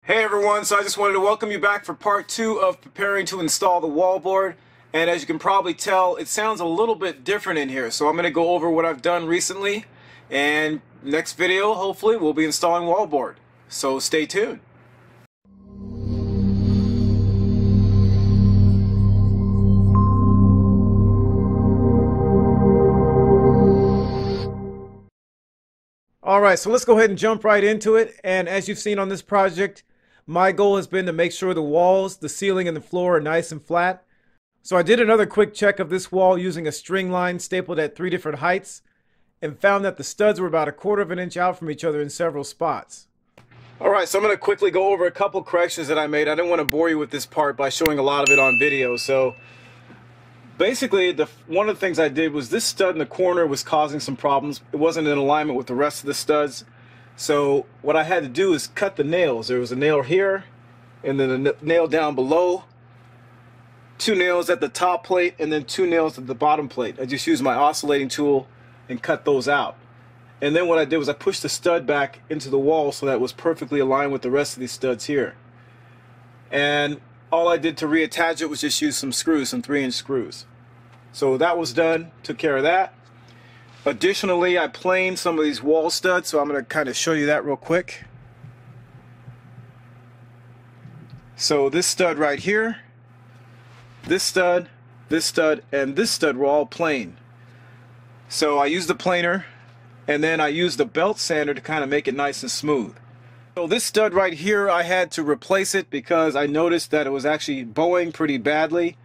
Hey everyone, so I just wanted to welcome you back for part 2 of preparing to install the wallboard. And as you can probably tell, it sounds a little bit different in here. So I'm going to go over what I've done recently, and next video hopefully we'll be installing wallboard. So stay tuned. Alright, so let's go ahead and jump right into it. And as you've seen on this project, my goal has been to make sure the walls, the ceiling, and the floor are nice and flat. So I did another quick check of this wall using a string line stapled at 3 different heights and found that the studs were about 1/4 of an inch out from each other in several spots. Alright, so I'm going to quickly go over a couple corrections that I made. I didn't want to bore you with this part by showing a lot of it on video. So basically, one of the things I did was this stud in the corner was causing some problems. It wasn't in alignment with the rest of the studs. So what I had to do is cut the nails. There was a nail here, and then a nail down below, 2 nails at the top plate, and then 2 nails at the bottom plate. I just used my oscillating tool and cut those out. And then what I did was I pushed the stud back into the wall so that it was perfectly aligned with the rest of these studs here. And all I did to reattach it was just use some screws, some 3-inch screws. So that was done, took care of that. Additionally, I planed some of these wall studs, so I'm going to kind of show you that real quick. So this stud right here, this stud, and this stud were all planed. So I used the planer, and then I used the belt sander to kind of make it nice and smooth. So this stud right here, I had to replace it because I noticed that it was actually bowing pretty badly.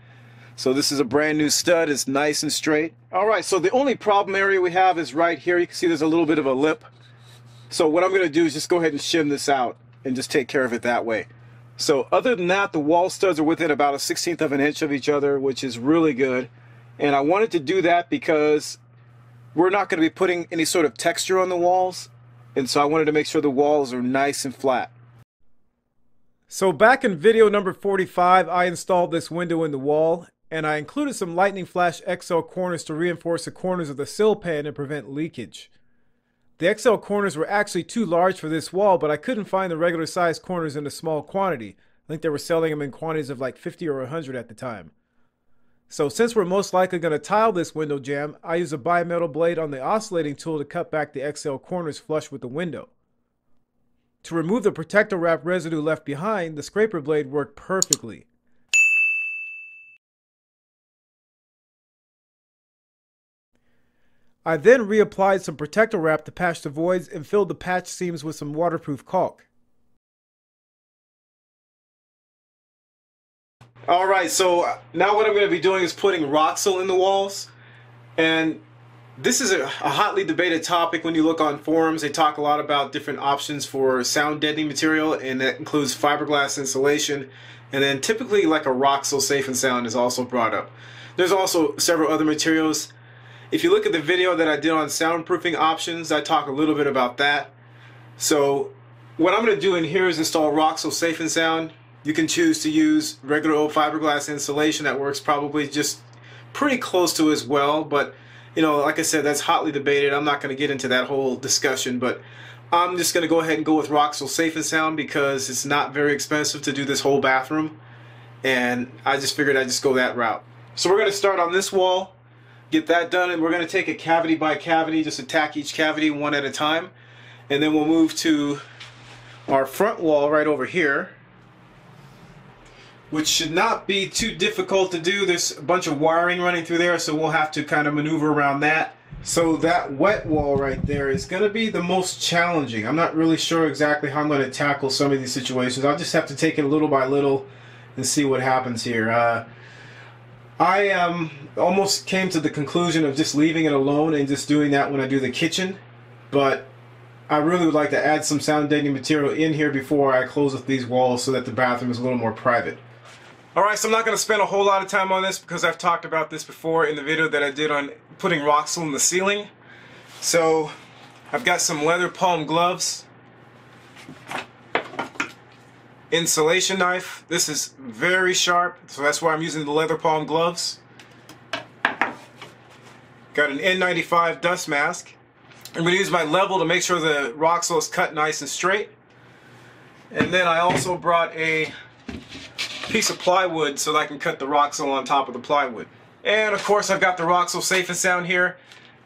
So this is a brand new stud. It's nice and straight. Alright, so the only problem area we have is right here. You can see there's a little bit of a lip. So what I'm going to do is just go ahead and shim this out and just take care of it that way. So other than that, the wall studs are within about 1/16 of an inch of each other, which is really good. And I wanted to do that because we're not going to be putting any sort of texture on the walls. And so I wanted to make sure the walls are nice and flat. So back in video number 45, I installed this window in the wall. And I included some lightning flash XL corners to reinforce the corners of the sill pan and prevent leakage. The XL corners were actually too large for this wall, but I couldn't find the regular size corners in a small quantity. I think they were selling them in quantities of like 50 or 100 at the time. So since we're most likely going to tile this window jamb, I used a bimetal blade on the oscillating tool to cut back the XL corners flush with the window. To remove the protector wrap residue left behind, the scraper blade worked perfectly. I then reapplied some protector wrap to patch the voids and filled the patch seams with some waterproof caulk. Alright, so now what I'm going to be doing is putting Roxul in the walls. And this is a hotly debated topic when you look on forums. They talk a lot about different options for sound deadening material, and that includes fiberglass insulation. And then typically like a Roxul Safe and Sound is also brought up. There's also several other materials. If you look at the video that I did on soundproofing options, I talk a little bit about that. So what I'm going to do in here is install Roxul Safe and Sound. You can choose to use regular old fiberglass insulation. That works probably just pretty close to as well. But, you know, like I said, that's hotly debated. I'm not going to get into that whole discussion. But I'm just going to go ahead and go with Roxul Safe and Sound because it's not very expensive to do this whole bathroom. And I just figured I'd just go that route. So we're going to start on this wall. Get that done, and we're going to take it cavity by cavity, just attack each cavity one at a time, and then we'll move to our front wall right over here, which should not be too difficult to do. There's a bunch of wiring running through there, so we'll have to kind of maneuver around that. So that wet wall right there is going to be the most challenging. I'm not really sure exactly how I'm going to tackle some of these situations. I'll just have to take it little by little and see what happens here. I almost came to the conclusion of just leaving it alone and just doing that when I do the kitchen, but I really would like to add some sound deadening material in here before I close up these walls so that the bathroom is a little more private. Alright, so I'm not going to spend a whole lot of time on this because I've talked about this before in the video that I did on putting Roxul in the ceiling. So I've got some leather palm gloves, insulation knife. This is very sharp, so that's why I'm using the leather palm gloves. Got an N95 dust mask. I'm going to use my level to make sure the Roxul is cut nice and straight. And then I also brought a piece of plywood so that I can cut the Roxul on top of the plywood. And of course I've got the Roxul Safe down here,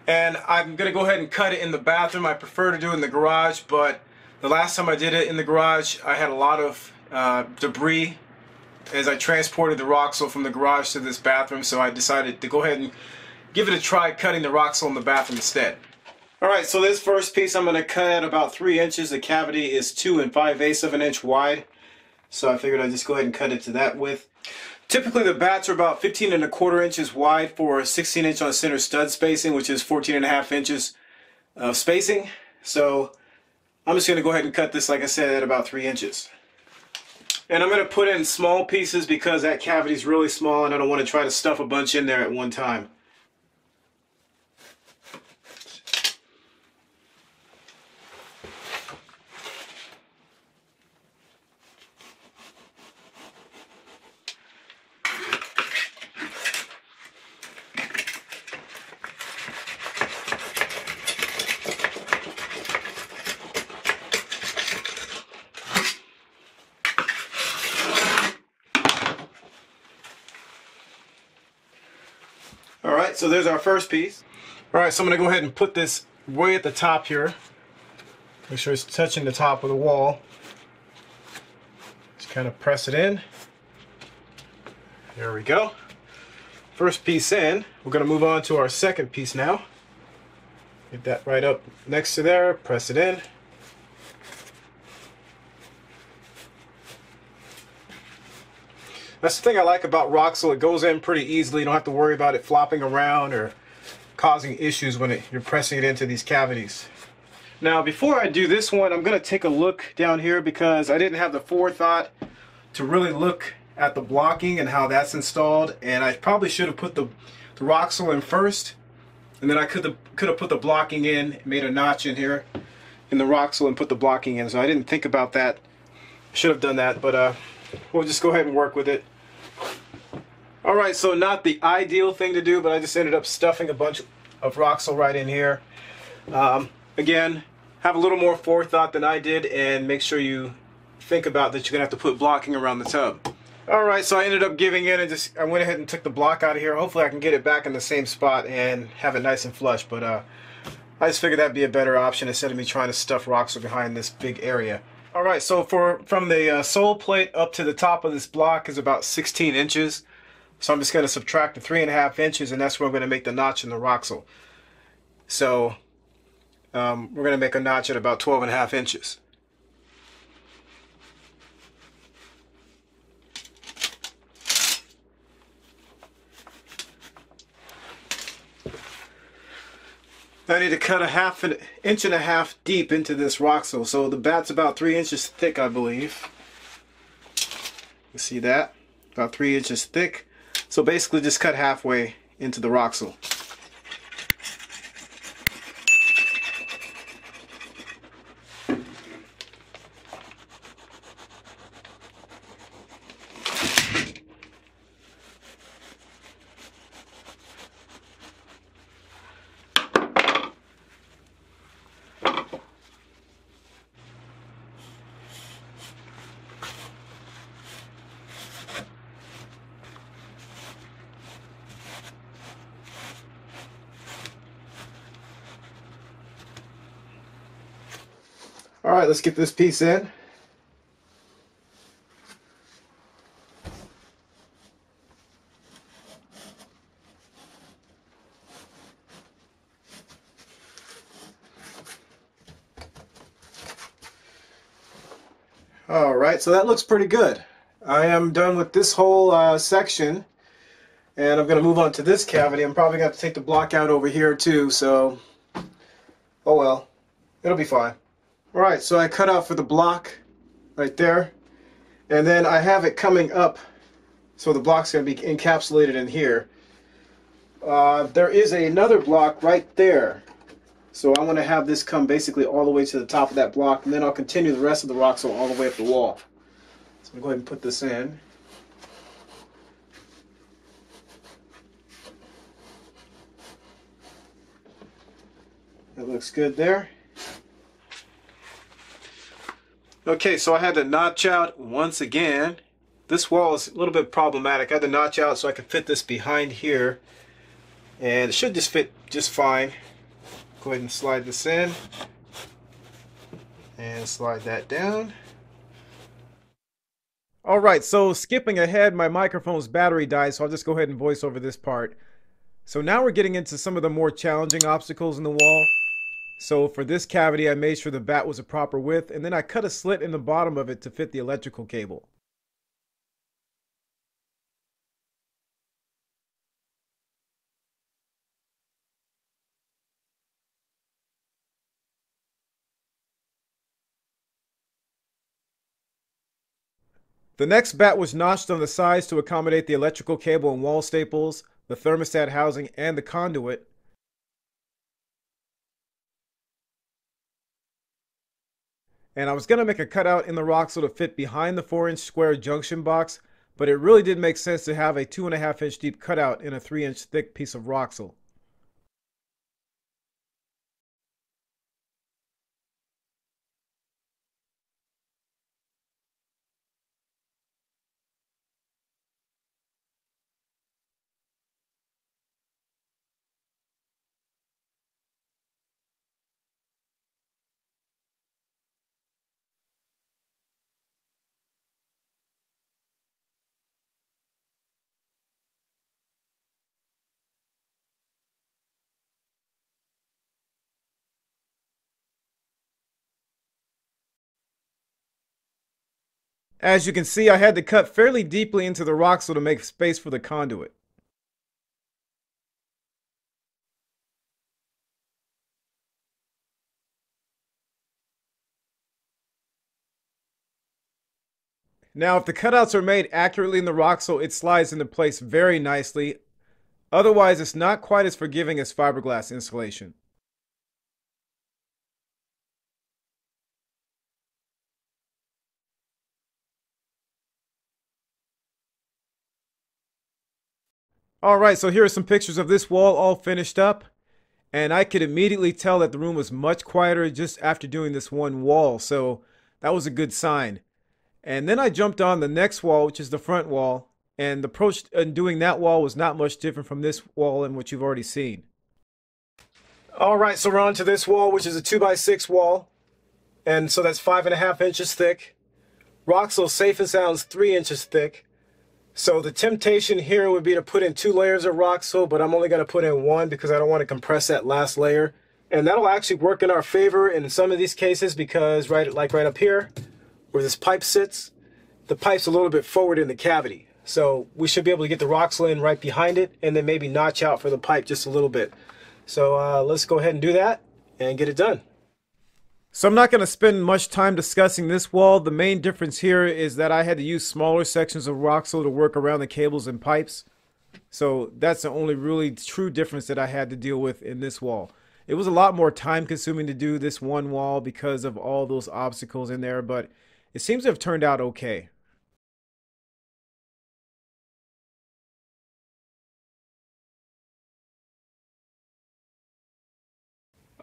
and I'm gonna go ahead and cut it in the bathroom. I prefer to do it in the garage, but the last time I did it in the garage I had a lot of debris as I transported the Roxul from the garage to this bathroom, so I decided to go ahead and give it a try cutting the Roxul in the bathroom instead. Alright, so this first piece I'm going to cut at about 3 inches. The cavity is 2 5/8 of an inch wide, so I figured I'd just go ahead and cut it to that width. Typically the bats are about 15 1/4 inches wide for 16 inch on center stud spacing, which is 14 1/2 inches of spacing. So I'm just going to go ahead and cut this, like I said, at about 3 inches. And I'm going to put in small pieces because that cavity is really small and I don't want to try to stuff a bunch in there at one time. Alright, so there's our first piece. Alright, so I'm going to go ahead and put this way at the top here. Make sure it's touching the top of the wall. Just kind of press it in. There we go. First piece in. We're going to move on to our second piece now. Get that right up next to there. Press it in. That's the thing I like about Roxul. It goes in pretty easily. You don't have to worry about it flopping around or causing issues when you're pressing it into these cavities. Now before I do this one, I'm going to take a look down here because I didn't have the forethought to really look at the blocking and how that's installed, and I probably should have put the Roxul in first, and then I could have put the blocking in, made a notch in here in the Roxul and put the blocking in. So I didn't think about that. Should have done that, but we'll just go ahead and work with it. Alright, so not the ideal thing to do, but I just ended up stuffing a bunch of Roxul right in here. Again, have a little more forethought than I did, and make sure you think about that you're going to have to put blocking around the tub. Alright, so I ended up giving in and I went ahead and took the block out of here. Hopefully I can get it back in the same spot and have it nice and flush, but I just figured that'd be a better option instead of me trying to stuff Roxul behind this big area. Alright, so from the sole plate up to the top of this block is about 16 inches. So I'm just going to subtract the 3 1/2 inches, and that's where I'm going to make the notch in the Roxul. So we're going to make a notch at about 12 1/2 inches. I need to cut a 1.5 inches deep into this Roxul. So the bat's about 3 inches thick, I believe. You see that? About 3 inches thick. So basically just cut halfway into the Roxul. Alright, let's get this piece in. Alright, so that looks pretty good. I am done with this whole section, and I'm going to move on to this cavity. I'm probably going to have to take the block out over here too, so oh well, it'll be fine. Alright, so I cut out for the block right there, and then I have it coming up, so the block's going to be encapsulated in here. There is another block right there, so I want to have this come basically all the way to the top of that block, and then I'll continue the rest of the Roxul all the way up the wall. So I'm going to go ahead and put this in. That looks good there. Okay, so I had to notch out once again. This wall is a little bit problematic. I had to notch out so I could fit this behind here. And it should just fit just fine. Go ahead and slide this in. And slide that down. Alright, so skipping ahead, my microphone's battery died, so I'll just go ahead and voice over this part. So now we're getting into some of the more challenging obstacles in the wall. So for this cavity, I made sure the bat was a proper width, and then I cut a slit in the bottom of it to fit the electrical cable. The next bat was notched on the sides to accommodate the electrical cable and wall staples, the thermostat housing, and the conduit. And I was going to make a cutout in the Roxul to fit behind the 4-inch square junction box, but it really did make sense to have a 2.5-inch deep cutout in a 3-inch thick piece of Roxul. As you can see, I had to cut fairly deeply into the Roxul to make space for the conduit. Now, if the cutouts are made accurately in the Roxul, it slides into place very nicely. Otherwise, it's not quite as forgiving as fiberglass insulation. Alright, so here are some pictures of this wall all finished up. And I could immediately tell that the room was much quieter just after doing this one wall, so that was a good sign. And then I jumped on the next wall, which is the front wall, and the approach in doing that wall was not much different from this wall and what you've already seen. Alright, so we're on to this wall, which is a 2x6 wall, and so that's 5.5 inches thick. Roxul Safe and Sound's 3 inches thick. So the temptation here would be to put in 2 layers of Roxul, but I'm only going to put in 1 because I don't want to compress that last layer. And that'll actually work in our favor in some of these cases because right up here where this pipe sits, the pipe's a little bit forward in the cavity. So we should be able to get the Roxul in right behind it and then maybe notch out for the pipe just a little bit. So let's go ahead and do that and get it done. So I'm not going to spend much time discussing this wall. The main difference here is that I had to use smaller sections of Roxul to work around the cables and pipes. So that's the only really true difference that I had to deal with in this wall. It was a lot more time consuming to do this one wall because of all those obstacles in there, but it seems to have turned out okay.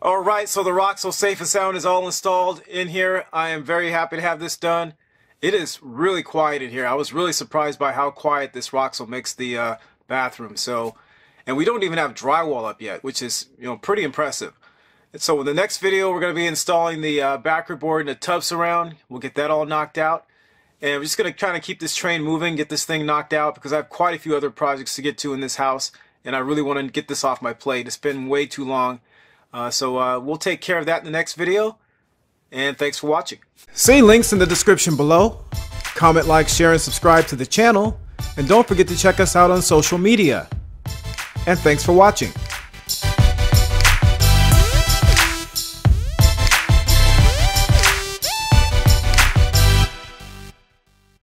Alright, so the Roxul Safe and Sound is all installed in here. I am very happy to have this done. It is really quiet in here. I was really surprised by how quiet this Roxul makes the bathroom. And we don't even have drywall up yet, which is pretty impressive. And so in the next video, we're going to be installing the backer board and the tub surround. We'll get that all knocked out. And we're just going to kind of keep this train moving, get this thing knocked out, because I have quite a few other projects to get to in this house. And I really want to get this off my plate. It's been way too long. So we'll take care of that in the next video, and thanks for watching. See links in the description below. Comment, like, share, and subscribe to the channel, and don't forget to check us out on social media. And thanks for watching.